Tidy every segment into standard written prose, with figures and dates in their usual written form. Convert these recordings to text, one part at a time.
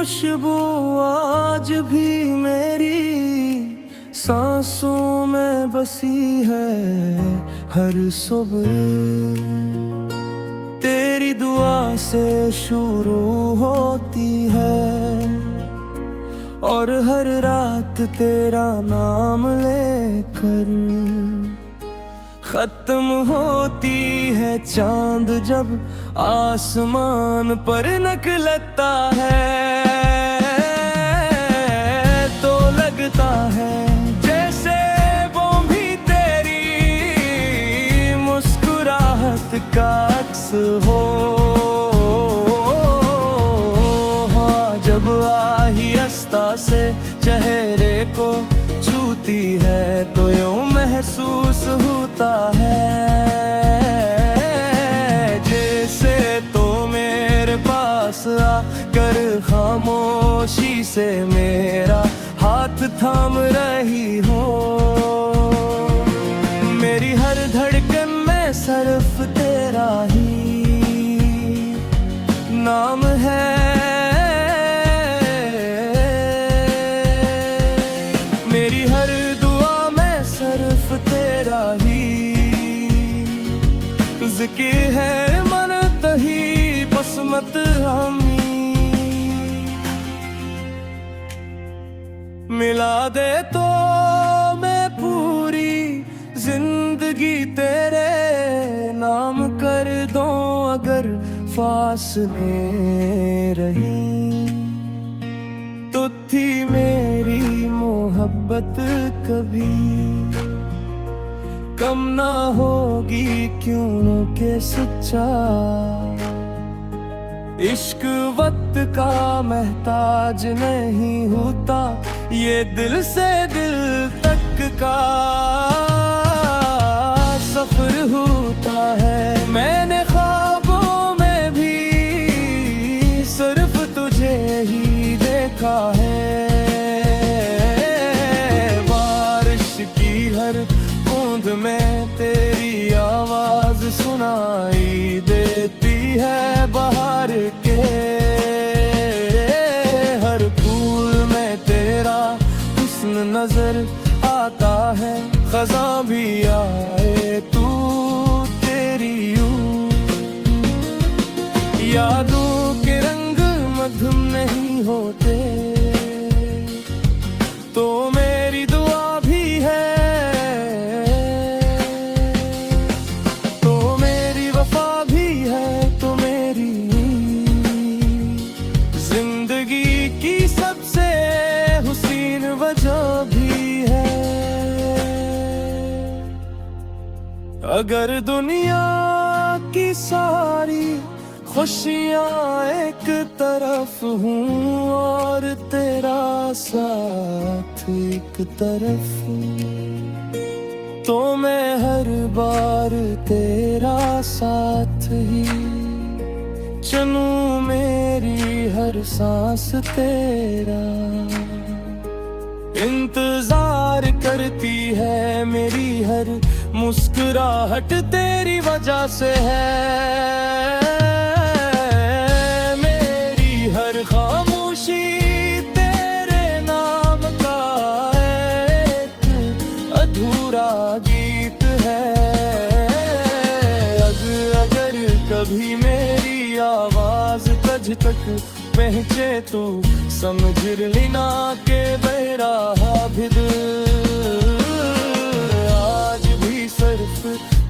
खुशबू आज भी मेरी सांसों में बसी है। हर सुबह तेरी दुआ से शुरू होती है और हर रात तेरा नाम लेकर खत्म होती है। चांद जब आसमान पर निकलता है तो लगता है जैसे वो भी तेरी मुस्कुराहट का अक्स हो। हाँ, जब आहिस्ता से चेहरे को छूती है तो यूं महसूस होता है जैसे तो मेरे पास आकर खामोशी से मेरा हाथ थाम रही हो। मेरी हर धड़कन में सिर्फ तेरा ही नाम है। मेरी हर दुआ में सिर्फ तेरा ही ज़िक्र है। मन तही बसमत हमी मिला दे तो मैं पूरी जिंदगी तेरे नाम कर दूं। अगर फासले रही तो थी मेरी मोहब्बत कभी कम ना होगी क्यों के सच्चा। इश्क वक्त का महताज नहीं होता, ये दिल से दिल तक का सफर होता है। मैंने ख्वाबों में भी सिर्फ तुझे ही देखा है। बारिश की हर बूंद में तेरी आवाज सुनाई देती है। बाहर के हर फूल में तेरा हुस्न नजर आता है। खज़ां भी आए तू तेरी यूं यादों के रंग मधुम नहीं होते तो मेरी दुआ भी है, तो मेरी वफा भी है, तो मेरी जिंदगी की सबसे हुसीन वजह भी है। अगर दुनिया की सारी खुशियाँ एक तरफ हूँ और तेरा साथ एक तरफ, तो मैं हर बार तेरा साथ ही चुनूं। मेरी हर सांस तेरा इंतजार करती है। मेरी हर मुस्कुराहट तेरी वजह से है। मेरी हर खामोशी तेरे नाम का एक अधूरा गीत है। अगर कभी मेरी आवाज तुझ तक पहुँचे तो समझ लेना के मेरा हाबिद आज भी सिर्फ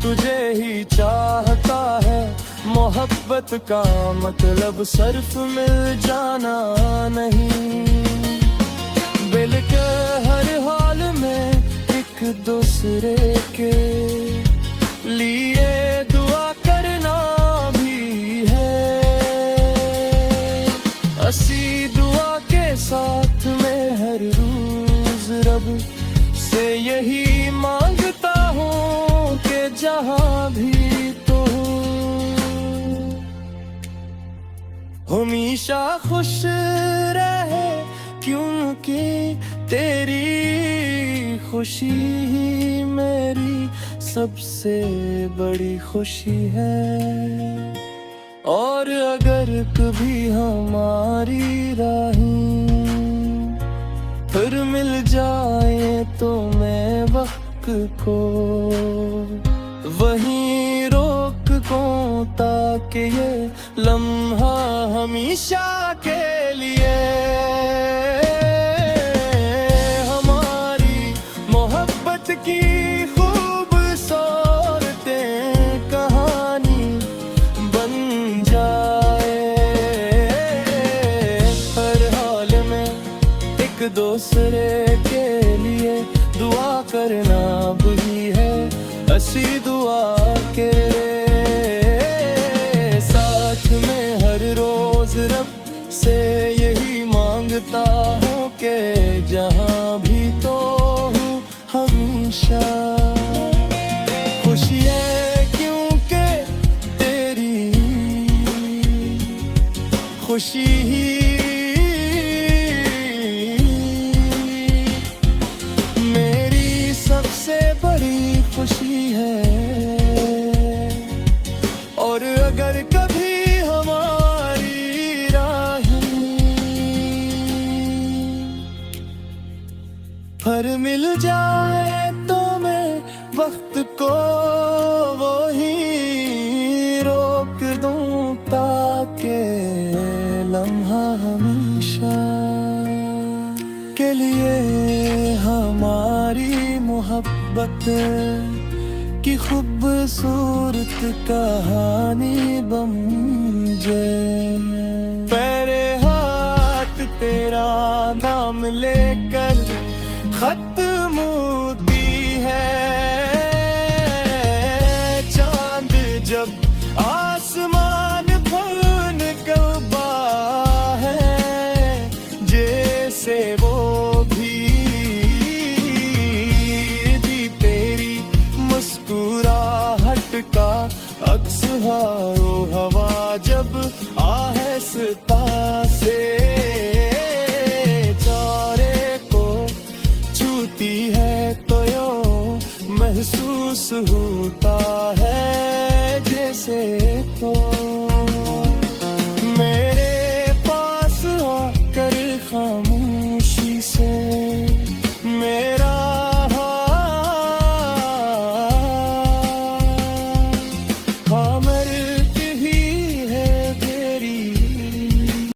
तुझे ही चाहता है। मोहब्बत का मतलब सिर्फ मिल जाना नहीं, बल्कि हर हाल में एक दूसरे के लिए दुआ करना भी है। असी दुआ के साथ मैं हर रोज रब से यही मांगता हूँ कि जहाँ भी तो हमेशा खुश रहे, क्योंकि तेरी खुशी ही मेरी सबसे बड़ी खुशी है। और अगर कभी हमारी राहें फिर मिल जाए तो मैं वक्त को वहीं रोक दूं ताकि ये लम्हा हमेशा के लिए हमारी मोहब्बत की खूबसूरतें कहानी बन जाए। हर हाल में एक दूसरे के लिए दुआ करना भी है ऐसी दुआ के साथ में हर रोज रब से यही मांगता हूँ कि जहाँ भी तो हूँ हमेशा खुशी है क्योंकि तेरी खुशी ही मेरी सबसे बड़ी खुशी है। और अगर कभी हमारी राहें पर मिल जाए तो मैं वक्त को वही रोक दूं ताकि लम्हा हमेशा के लिए हमारी मोहब्बत की खूबसूरत कहानी बन जाए। मेरे हाथ तेरा नाम लेकर खत्म होती है चांद जब आसमान पर निकलता है जैसे वो भी तेरी मुस्कुराहट का अक्स हारो हवा जब आहिस्ता से चारे को छूती है तो यूं महसूस हुआ